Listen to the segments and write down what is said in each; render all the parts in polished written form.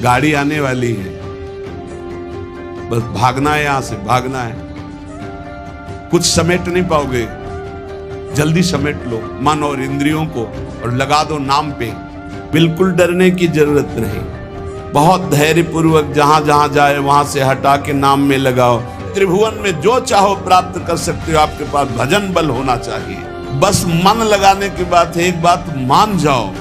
गाड़ी आने वाली है, बस भागना है, यहां से भागना है। कुछ समेट नहीं पाओगे, जल्दी समेट लो मन और इंद्रियों को और लगा दो नाम पे। बिल्कुल डरने की जरूरत नहीं, बहुत धैर्य पूर्वक जहां जहां जाए वहां से हटा के नाम में लगाओ। त्रिभुवन में जो चाहो प्राप्त कर सकते हो, आपके पास भजन बल होना चाहिए। बस मन लगाने की बात है। एक बात मान जाओ,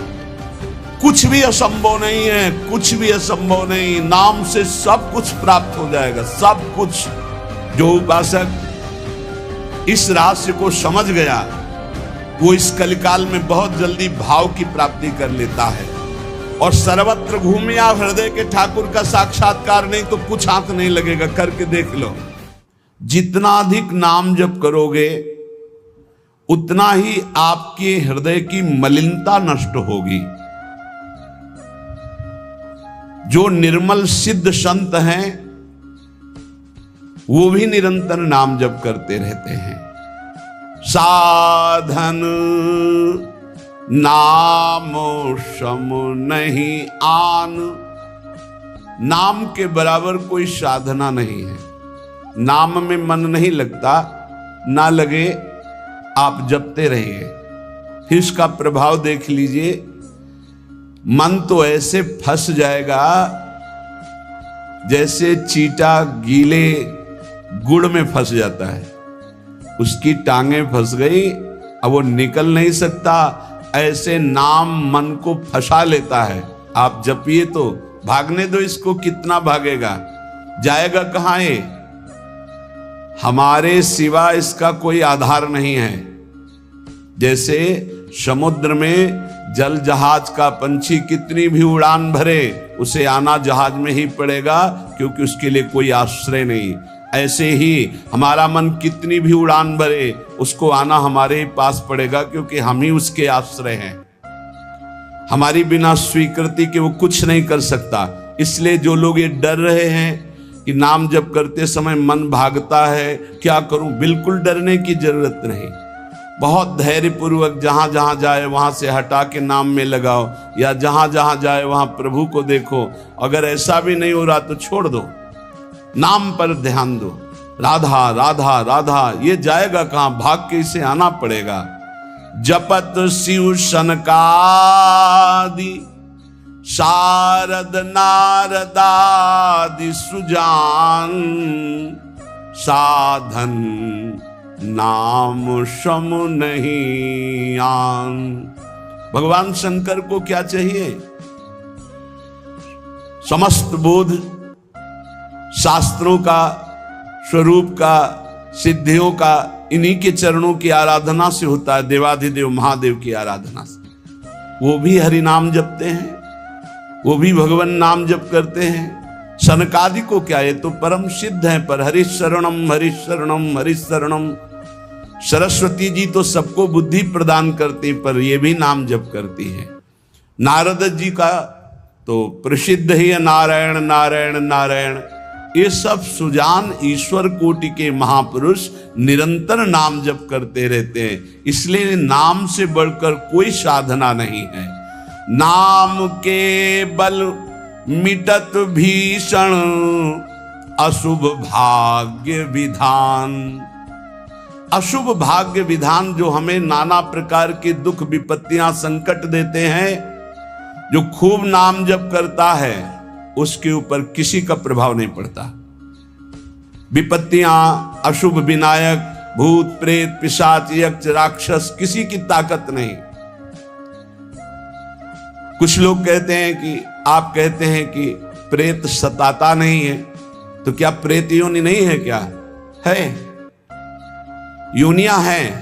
कुछ भी असंभव नहीं है, कुछ भी असंभव नहीं। नाम से सब कुछ प्राप्त हो जाएगा, सब कुछ। जो उपासक इस रहस्य को समझ गया वो इस कलिकाल में बहुत जल्दी भाव की प्राप्ति कर लेता है। और सर्वत्र घूमिया हृदय के ठाकुर का साक्षात्कार नहीं तो कुछ हाथ नहीं लगेगा। करके देख लो, जितना अधिक नाम जप करोगे उतना ही आपके हृदय की मलिनता नष्ट होगी। जो निर्मल सिद्ध संत हैं वो भी निरंतर नाम जप करते रहते हैं। साधन नाम सम नहीं आन, नाम के बराबर कोई साधना नहीं है। नाम में मन नहीं लगता, ना लगे आप जपते रहिए, फिर इसका प्रभाव देख लीजिए। मन तो ऐसे फंस जाएगा जैसे चींटा गीले गुड़ में फंस जाता है, उसकी टांगें फंस गई, अब वो निकल नहीं सकता। ऐसे नाम मन को फंसा लेता है। आप जपिए तो भागने दो इसको, कितना भागेगा, जाएगा कहां है। हमारे सिवा इसका कोई आधार नहीं है। जैसे समुद्र में जल जहाज का पंछी कितनी भी उड़ान भरे, उसे आना जहाज में ही पड़ेगा, क्योंकि उसके लिए कोई आश्रय नहीं। ऐसे ही हमारा मन कितनी भी उड़ान भरे, उसको आना हमारे ही पास पड़ेगा, क्योंकि हम ही उसके आश्रय हैं। हमारी बिना स्वीकृति के वो कुछ नहीं कर सकता। इसलिए जो लोग ये डर रहे हैं कि नाम जप करते समय मन भागता है, क्या करूं, बिल्कुल डरने की जरूरत नहीं। बहुत धैर्य पूर्वक जहां जहां जाए वहां से हटा के नाम में लगाओ, या जहां जहां जाए वहां प्रभु को देखो। अगर ऐसा भी नहीं हो रहा तो छोड़ दो, नाम पर ध्यान दो। राधा राधा राधा, ये जाएगा कहां, भाग के इसे आना पड़ेगा। जपत शिव सनकादि शारद नारदादि सुजान, साधन नाम सम नहीं आन। भगवान शंकर को क्या चाहिए? समस्त बोध शास्त्रों का, स्वरूप का, सिद्धियों का इन्हीं के चरणों की आराधना से होता है, देवाधिदेव महादेव की आराधना से। वो भी हरि नाम जपते हैं, वो भी भगवान नाम जप करते हैं। सनकादि को क्या, ये तो परम सिद्ध है, पर हरिशरणम हरिशरणम हरिशरणम। सरस्वती जी तो सबको बुद्धि प्रदान करती, पर ये भी नाम जप करती है। नारद जी का तो प्रसिद्ध ही है नारायण नारायण नारायण। ये सब सुजान ईश्वर कोटि के महापुरुष निरंतर नाम जप करते रहते हैं। इसलिए नाम से बढ़कर कोई साधना नहीं है। नाम के बल मिटत भीषण अशुभ भाग्य विधान। अशुभ भाग्य विधान जो हमें नाना प्रकार के दुख विपत्तियां संकट देते हैं, जो खूब नाम जप करता है उसके ऊपर किसी का प्रभाव नहीं पड़ता। विपत्तियां, अशुभ विनायक, भूत प्रेत पिशाच यक्ष राक्षस, किसी की ताकत नहीं। कुछ लोग कहते हैं कि, आप कहते हैं कि प्रेत सताता नहीं है, तो क्या प्रेत योनि नहीं है? क्या है? योनियां हैं,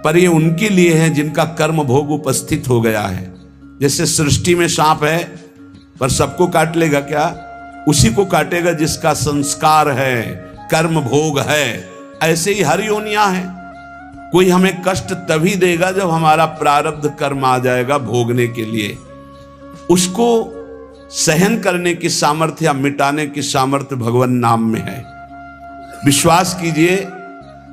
पर ये उनके लिए है जिनका कर्म भोग उपस्थित हो गया है। जैसे सृष्टि में सांप है, पर सबको काट लेगा क्या? उसी को काटेगा जिसका संस्कार है, कर्म भोग है। ऐसे ही हर योनियां हैं। कोई हमें कष्ट तभी देगा जब हमारा प्रारब्ध कर्म आ जाएगा भोगने के लिए। उसको सहन करने की सामर्थ्य या मिटाने की सामर्थ्य भगवान नाम में है। विश्वास कीजिए,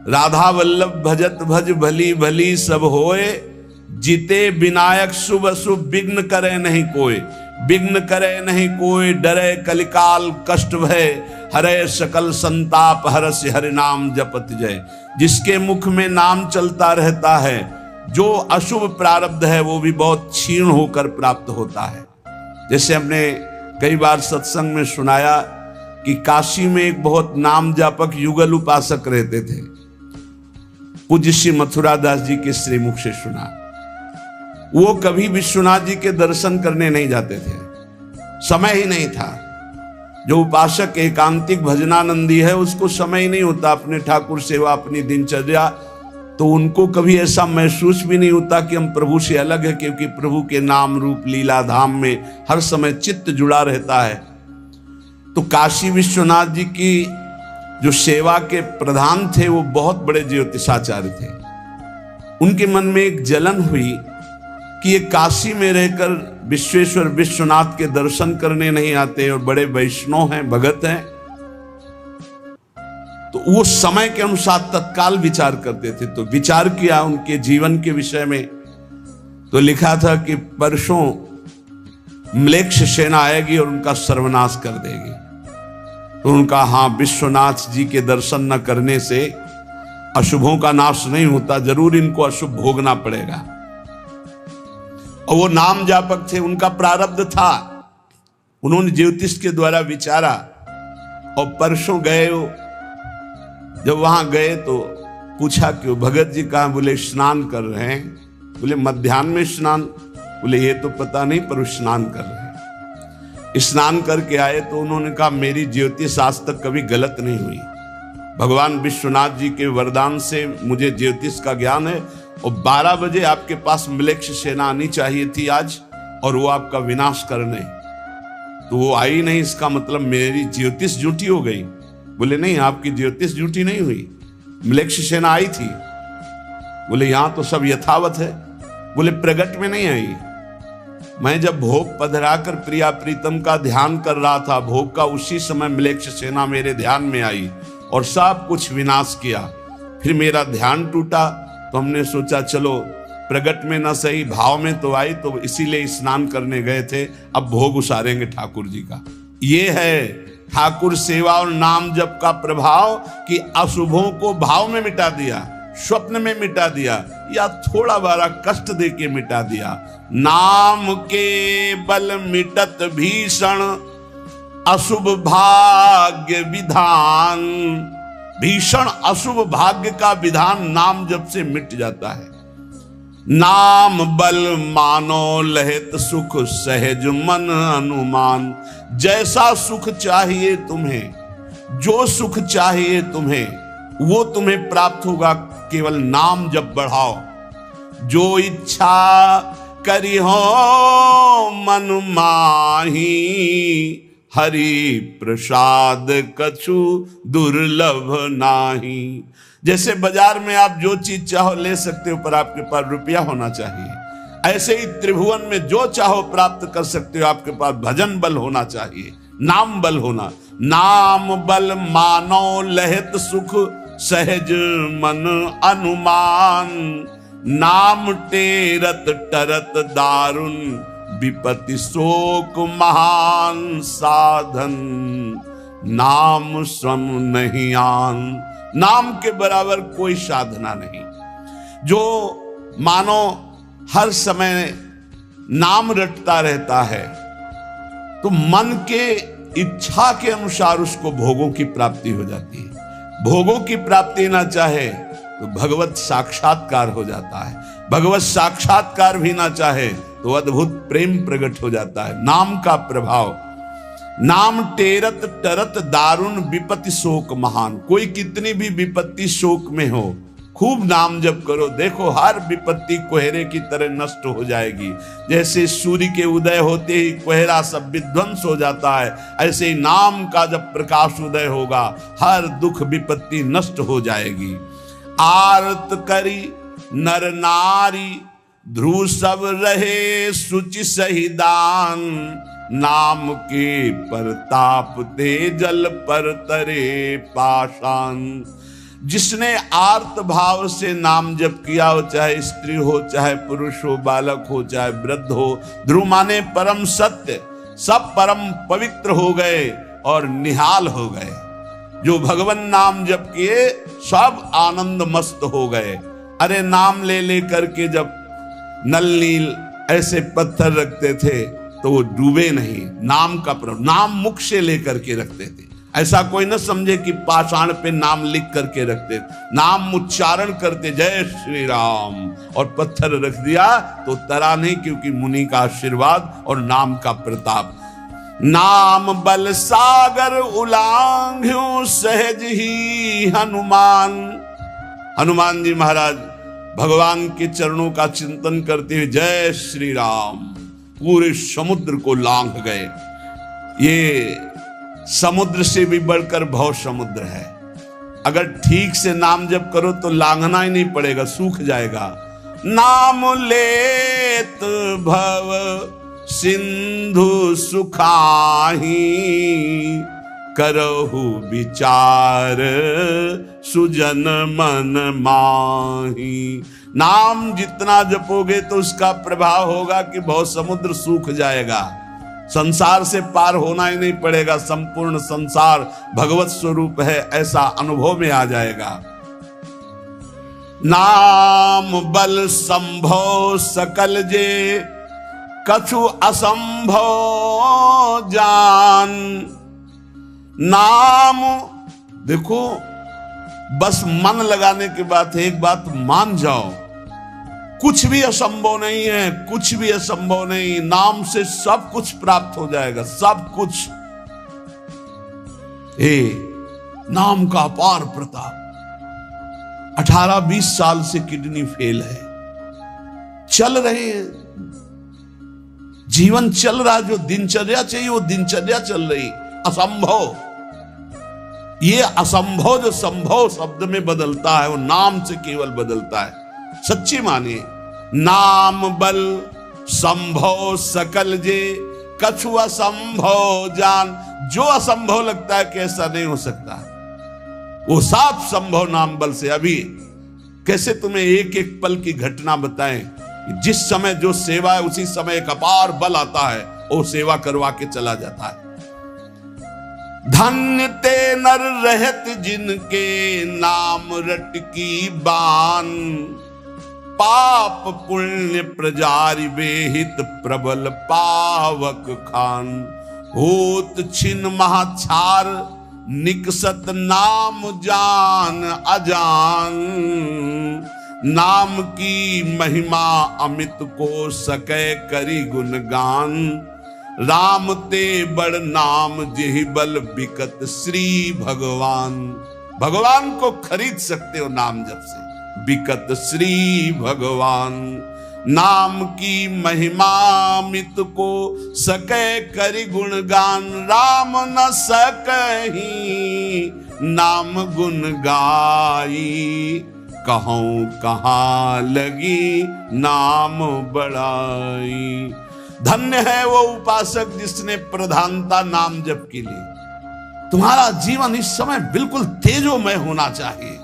राधा वल्लभ भजत भज भली भली सब होए, जीते विनायक शुभ शुभ विघ्न करे नहीं कोई। विघ्न करे नहीं कोई, डरे कलिकाल कष्ट भय, हरे सकल संताप हरस हरि नाम जपत जय। जिसके मुख में नाम चलता रहता है, जो अशुभ प्रारब्ध है वो भी बहुत क्षीण होकर प्राप्त होता है। जैसे हमने कई बार सत्संग में सुनाया कि काशी में एक बहुत नाम जापक युगल उपासक रहते थे। पूज्य श्री मथुरा दास जी के श्रीमुख से सुना, वो कभी विश्वनाथ जी के दर्शन करने नहीं जाते थे, समय ही नहीं था। जो उपासक एकांतिक भजनानंदी है उसको समय ही नहीं होता अपने ठाकुर सेवा, अपनी दिनचर्या, तो उनको कभी ऐसा महसूस भी नहीं होता कि हम प्रभु से अलग है, क्योंकि प्रभु के नाम रूप लीला धाम में हर समय चित्त जुड़ा रहता है। तो काशी विश्वनाथ जी की जो सेवा के प्रधान थे वो बहुत बड़े ज्योतिषाचार्य थे। उनके मन में एक जलन हुई कि ये काशी में रहकर विश्वेश्वर विश्वनाथ के दर्शन करने नहीं आते और बड़े वैष्णव हैं, भगत हैं। तो वो समय के अनुसार तत्काल विचार करते थे। तो विचार किया उनके जीवन के विषय में, तो लिखा था कि परसों म्लेच्छ सेना आएगी और उनका सर्वनाश कर देगी। तो उनका हाँ, विश्वनाथ जी के दर्शन न करने से अशुभों का नाश नहीं होता, जरूर इनको अशुभ भोगना पड़ेगा। और वो नाम जापक थे, उनका प्रारब्ध था। उन्होंने ज्योतिष के द्वारा विचारा और परसों गए। जब वहां गए तो पूछा कि भगत जी कहाँ? बोले स्नान कर रहे हैं। बोले मध्याह्न में स्नान? बोले ये तो पता नहीं, पर स्नान कर रहे हैं। स्नान करके आए तो उन्होंने कहा मेरी ज्योतिष आज तक कभी गलत नहीं हुई। भगवान विश्वनाथ जी के वरदान से मुझे ज्योतिष का ज्ञान है, और 12 बजे आपके पास म्लेच्छ सेना आनी चाहिए थी आज, और वो आपका विनाश करने, तो वो आई नहीं, इसका मतलब मेरी ज्योतिष झूठी हो गई। बोले नहीं, आपकी ज्योतिष झूठी नहीं हुई, म्लेच्छ सेना आई थी। बोले यहां तो सब यथावत है। बोले प्रगट में नहीं आई, मैं जब भोग पधराकर प्रिया प्रीतम का ध्यान कर रहा था भोग का, उसी समय म्लेच्छ सेना मेरे ध्यान में आई और सब कुछ विनाश किया। फिर मेरा ध्यान टूटा, तो हमने सोचा चलो प्रगट में न सही भाव में तो आई, तो इसीलिए स्नान करने गए थे, अब भोग उसारेंगे ठाकुर जी का। ये है ठाकुर सेवा और नाम जप का प्रभाव कि अशुभों को भाव में मिटा दिया, स्वप्न में मिटा दिया, या थोड़ा बारा कष्ट दे के मिटा दिया। नाम के बल मिटत भीषण अशुभ भाग्य विधान। भीषण अशुभ भाग्य का विधान नाम जप से मिट जाता है। नाम बल मानो लहित सुख सहज मन अनुमान। जैसा सुख चाहिए तुम्हें, जो सुख चाहिए तुम्हें, वो तुम्हें प्राप्त होगा, केवल नाम जप बढ़ाओ। जो इच्छा करी हो मन माही, हरि प्रसाद कछु दुर्लभ नाही। जैसे बाजार में आप जो चीज चाहो ले सकते हो, पर आपके पास रुपया होना चाहिए। ऐसे ही त्रिभुवन में जो चाहो प्राप्त कर सकते हो, आपके पास भजन बल होना चाहिए, नाम बल होना। नाम बल मानो लहित सुख सहज मन अनुमान। नाम टेरत टरत दारुण विपत्ति शोक महान साधन। नाम श्रम नहीं आन। नाम के बराबर कोई साधना नहीं। जो मानो हर समय नाम रटता रहता है, तो मन के इच्छा के अनुसार उसको भोगों की प्राप्ति हो जाती है। भोगों की प्राप्ति ना चाहे तो भगवत साक्षात्कार हो जाता है। भगवत साक्षात्कार भी ना चाहे तो अद्भुत प्रेम प्रकट हो जाता है। नाम का प्रभाव। नाम टेरत टरत दारुण विपत्ति शोक महान। कोई कितनी भी विपत्ति शोक में हो, खूब नाम जप करो, देखो हर विपत्ति कोहरे की तरह नष्ट हो जाएगी। जैसे सूर्य के उदय होते ही कोहरा सब विध्वंस हो जाता है, ऐसे ही नाम का जब प्रकाश उदय होगा, हर दुख विपत्ति नष्ट हो जाएगी। आरत करी नर नारी, ध्रुव सब रहे सुचि सही दान। नाम के परताप ते जल पर तरे पाषाण। जिसने आर्त भाव से नाम जप किया हो, चाहे स्त्री हो, चाहे पुरुष हो, बालक हो, चाहे वृद्ध हो, ध्रुव माने परम सत्य, सब परम पवित्र हो गए और निहाल हो गए। जो भगवान नाम जप किए सब आनंद मस्त हो गए। अरे नाम ले ले करके जब नल नील ऐसे पत्थर रखते थे तो वो डूबे नहीं। नाम का नाम मुख से लेकर के रखते थे। ऐसा कोई न समझे कि पाषाण पे नाम लिख करके रखते, नाम उच्चारण करते, जय श्री राम, और पत्थर रख दिया तो तरा नहीं, क्योंकि मुनि का आशीर्वाद और नाम का प्रताप। नाम बल सागर उलांघ्यो सहज ही हनुमान। हनुमान जी महाराज भगवान के चरणों का चिंतन करते हुए जय श्री राम, पूरे समुद्र को लांघ गए। ये समुद्र से भी बढ़कर भव समुद्र है। अगर ठीक से नाम जप करो तो लांघना ही नहीं पड़ेगा, सूख जाएगा। नाम लेत भव सिंधु सुखाही, करहु विचार सुजन मन माही। नाम जितना जपोगे तो उसका प्रभाव होगा कि बहुत समुद्र सूख जाएगा, संसार से पार होना ही नहीं पड़ेगा, संपूर्ण संसार भगवत स्वरूप है ऐसा अनुभव में आ जाएगा। नाम बल संभव सकल जे, कछु असंभव जान। नाम देखो, बस मन लगाने के बाद एक बात मान जाओ, कुछ भी असंभव नहीं है, कुछ भी असंभव नहीं। नाम से सब कुछ प्राप्त हो जाएगा, सब कुछ। नाम का अपार प्रताप। 18-20 साल से किडनी फेल है, चल रहे हैं, जीवन चल रहा, जो दिनचर्या चाहिए वो दिनचर्या चल रही। असंभव, ये असंभव जो संभव शब्द में बदलता है वो नाम से केवल बदलता है। सच्ची मानिए, नाम बल संभव सकल जे, कछु असंभव जान। जो असंभव लगता है कि ऐसा नहीं हो सकता, वो साफ संभव नाम बल से। अभी कैसे तुम्हें एक एक पल की घटना बताएं, जिस समय जो सेवा है उसी समय एक अपार बल आता है, वो सेवा करवा के चला जाता है। धन्य ते नर रहत जिनके नाम रट की बान, पाप पुण्य प्रजारि बेहित प्रबल पावक खान। होत छिन महाछार निकसत नाम जान अजान, नाम की महिमा अमित को सकै करी गुणगान। राम ते बड़ नाम जेहि बल बिकत श्री भगवान। भगवान को खरीद सकते हो नाम जप से, बिकत श्री भगवान। नाम की महिमा मित को सकै करि गुणगान, राम न सकहि नाम गुण गाई। कहूं कहाँ लगी नाम बड़ाई। धन्य है वो उपासक जिसने प्रधानता नाम जप के लिए। तुम्हारा जीवन इस समय बिल्कुल तेजोमय होना चाहिए,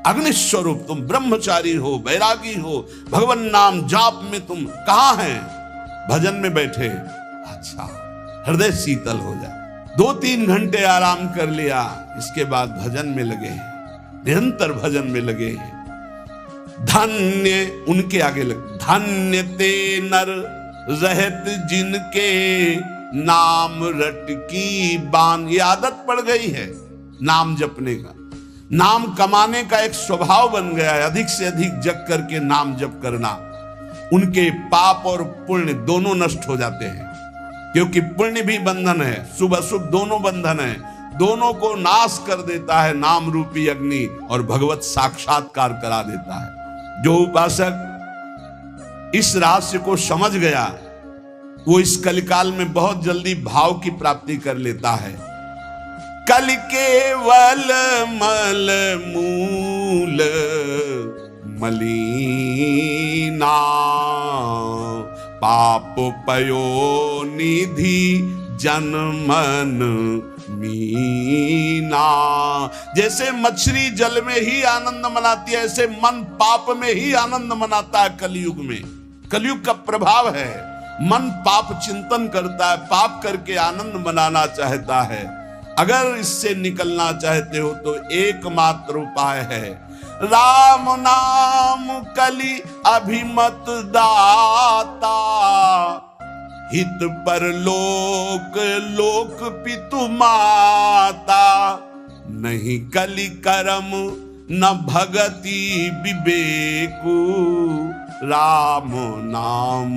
अग्नि स्वरूप। तुम ब्रह्मचारी हो, बैरागी हो, भगवान नाम जाप में तुम कहां हैं? भजन में बैठे, अच्छा हृदय शीतल हो जाए। 2-3 घंटे आराम कर लिया, इसके बाद भजन में लगे हैं, निरंतर भजन में लगे हैं। धन्य उनके आगे लगे, धन्य ते नर रहत जिनके नाम रट की बान। ये आदत पड़ गई है नाम जपने का, नाम कमाने का एक स्वभाव बन गया है। अधिक से अधिक जग करके नाम जप करना, उनके पाप और पुण्य दोनों नष्ट हो जाते हैं, क्योंकि पुण्य भी बंधन है, शुभ अशुभ दोनों बंधन है, दोनों को नाश कर देता है नाम रूपी अग्नि, और भगवत साक्षात्कार करा देता है। जो उपासक इस रहस्य को समझ गया, वो इस कलिकाल में बहुत जल्दी भाव की प्राप्ति कर लेता है। कल केवल मल मूल मलीना, पाप पयो निधि जन मन मीना। जैसे मछली जल में ही आनंद मनाती है, ऐसे मन पाप में ही आनंद मनाता है। कलयुग में, कलयुग का प्रभाव है, मन पाप चिंतन करता है, पाप करके आनंद मनाना चाहता है। अगर इससे निकलना चाहते हो तो एकमात्र उपाय है राम नाम कलि अभिमत दाता। हित पर लोक लोक पितु माता। नहीं कलि करम न भगति विवेकु। राम नाम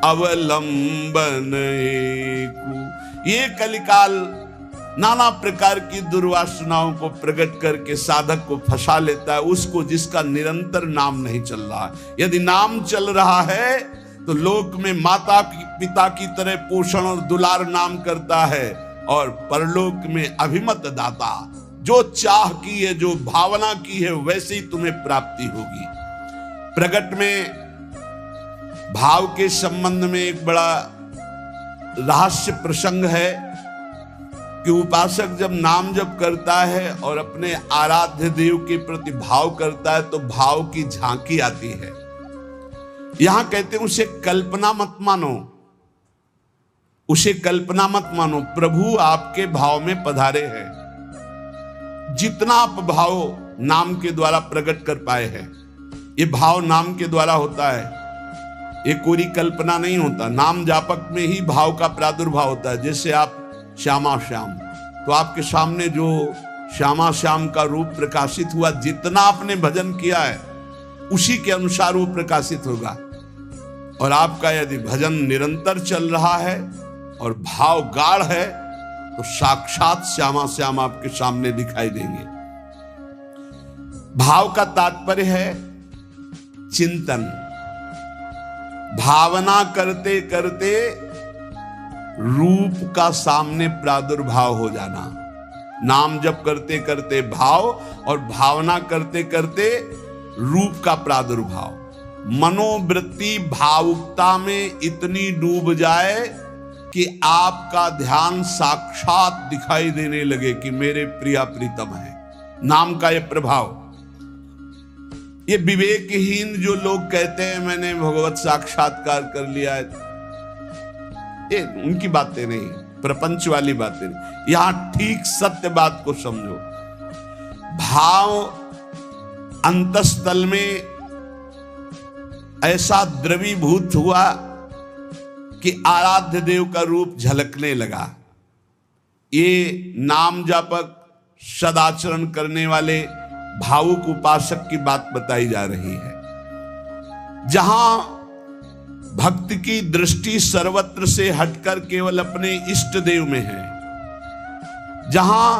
अवलंबन एकु। ये कलिकाल नाना प्रकार की दुर्वासनाओं को प्रकट करके साधक को फंसा लेता है, उसको जिसका निरंतर नाम नहीं चल रहा है। यदि नाम चल रहा है तो लोक में माता पिता की तरह पोषण और दुलार नाम करता है, और परलोक में अभिमत दाता। जो चाह की है, जो भावना की है, वैसे ही तुम्हें प्राप्ति होगी। प्रगट में भाव के संबंध में एक बड़ा रहस्य प्रसंग है कि उपासक जब नाम जप करता है और अपने आराध्य देव के प्रति भाव करता है तो भाव की झांकी आती है। यहां कहते हैं उसे कल्पना मत मानो, उसे कल्पना मत मानो, प्रभु आपके भाव में पधारे हैं। जितना आप भाव नाम के द्वारा प्रकट कर पाए हैं, ये भाव नाम के द्वारा होता है, ये कोई कल्पना नहीं होता। नाम जापक में ही भाव का प्रादुर्भाव होता है। जैसे आप श्यामा श्याम, तो आपके सामने जो श्यामा श्याम का रूप प्रकाशित हुआ, जितना आपने भजन किया है उसी के अनुसार वो प्रकाशित होगा। और आपका यदि भजन निरंतर चल रहा है और भाव गाढ़ है तो साक्षात श्यामा श्याम आपके सामने दिखाई देंगे। भाव का तात्पर्य है चिंतन। भावना करते करते रूप का सामने प्रादुर्भाव हो जाना। नाम जप करते करते भाव और भावना करते करते रूप का प्रादुर्भाव। मनोवृत्ति भावुकता में इतनी डूब जाए कि आपका ध्यान साक्षात दिखाई देने लगे कि मेरे प्रिया प्रीतम है। नाम का यह प्रभाव। ये विवेकहीन जो लोग कहते हैं मैंने भगवत साक्षात्कार कर लिया है, ये उनकी बातें नहीं, प्रपंच वाली बातें नहीं। यहां ठीक सत्य बात को समझो। भाव अंतस्थल में ऐसा द्रवीभूत हुआ कि आराध्य देव का रूप झलकने लगा। ये नाम जापक सदाचरण करने वाले भावुक उपासक की बात बताई जा रही है। जहां भक्त की दृष्टि सर्वत्र से हटकर केवल अपने इष्ट देव में है, जहां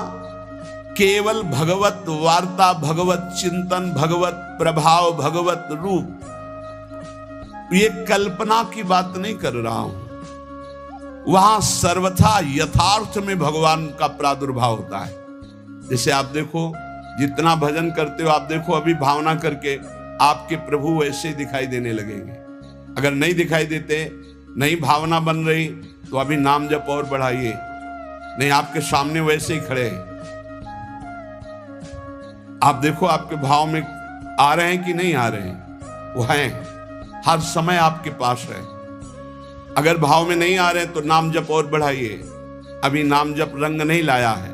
केवल भगवत वार्ता, भगवत चिंतन, भगवत प्रभाव, भगवत रूप, ये कल्पना की बात नहीं कर रहा हूं। वहां सर्वथा यथार्थ में भगवान का प्रादुर्भाव होता है। जैसे आप देखो, जितना भजन करते हो आप देखो, अभी भावना करके आपके प्रभु वैसे ही दिखाई देने लगेंगे। अगर नहीं दिखाई देते, नहीं भावना बन रही, तो अभी नाम जप और बढ़ाइए, नहीं आपके सामने वैसे ही खड़े हैं। आप देखो आपके भाव में आ रहे हैं कि नहीं आ रहे हैं, वो हैं, हर समय आपके पास है। अगर भाव में नहीं आ रहे तो नाम जप और बढ़ाइए, अभी नाम जप रंग नहीं लाया है।